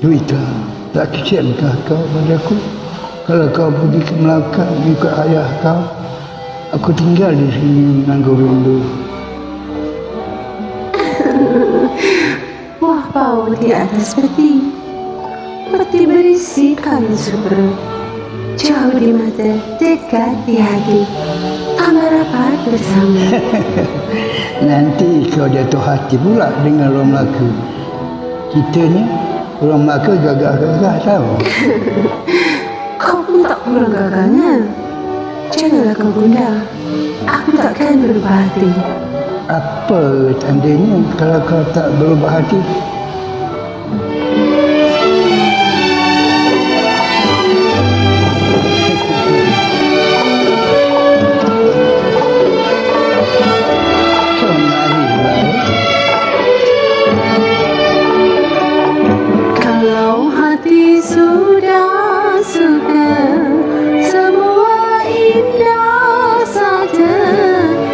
Juwita, tak kesiankah kau padaku? Kalau kau pergi ke Melaka ikut ayah kau, aku tinggal di sini menanggung rindu. Wah, bau di atas peti berisi kain subur. Jauh di mata, dekat di hati, amat rapat bersama. Nanti kau jatuh hati pula dengan orang Melaka. Kita ni orang Melaka gagah-gagah tahu. Kau pun tak kurang gagahnya. Janganlah kau gundah. Aku takkan berubah hati. Apa tandanya kalau kau tak berubah hati? Kalau hati sudah suka, semua indah saja.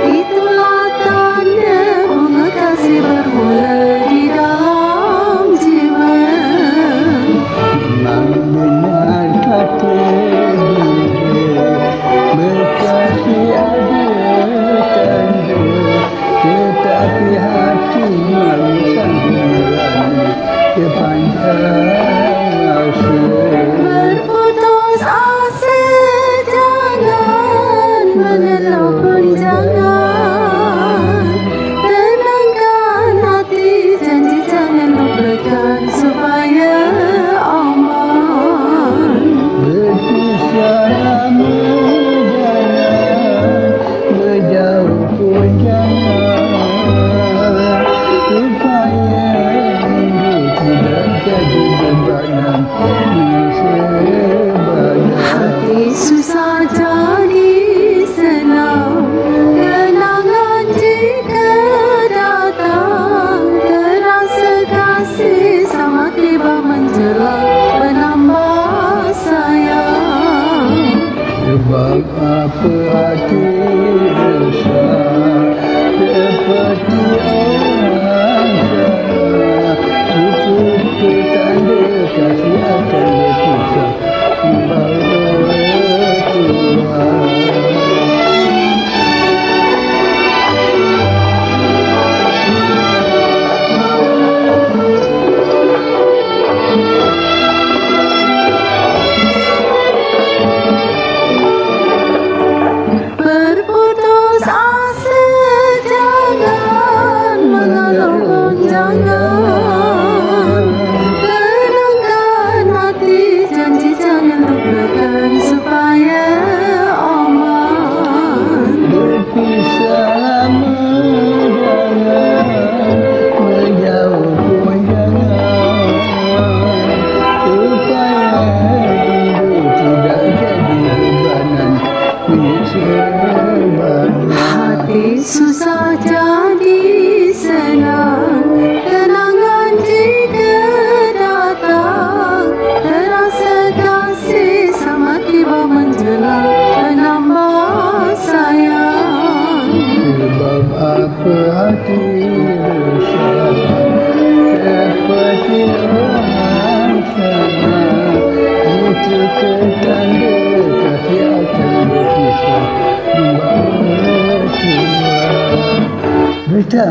Itulah tanda bunga kasih bermula di dalam jiwa. Memang benar kata dia, berkasih ada tanda, tetapi hati malu sandiran sepanjang masa. Berputus asa jangan, mengeluh pun jangan. Tenangkan hati, janji jangan lupakan supaya aman. Berpisah lama jangan, berjauh pun jangan, supaya rindu tidak jadi bebanan sebadan. Hati susah jadi senang, kenangan jika datang. Terasa kasih sama tiba menjelang, menambah sayang. Sebab apa hati resah seperti orang salah. Itu petanda kasih akan berpisah membawa Tuhan. Berputus asa jangan, mengeluh pun jangan. Tenangkan hati, janji jangan lupakan supaya aman. Berpisah lama jangan, berjauh pun jangan, supaya rindu tidak jadi bebanan sebadan. Hati susah jadi senang, kenangan jika datang. Terasa kasih sama tiba menjelang, menambah sayang. Sebab apa hati resah seperti orang salah. Itu ketanda kasih akan berpisah membawa Tuhan. Berita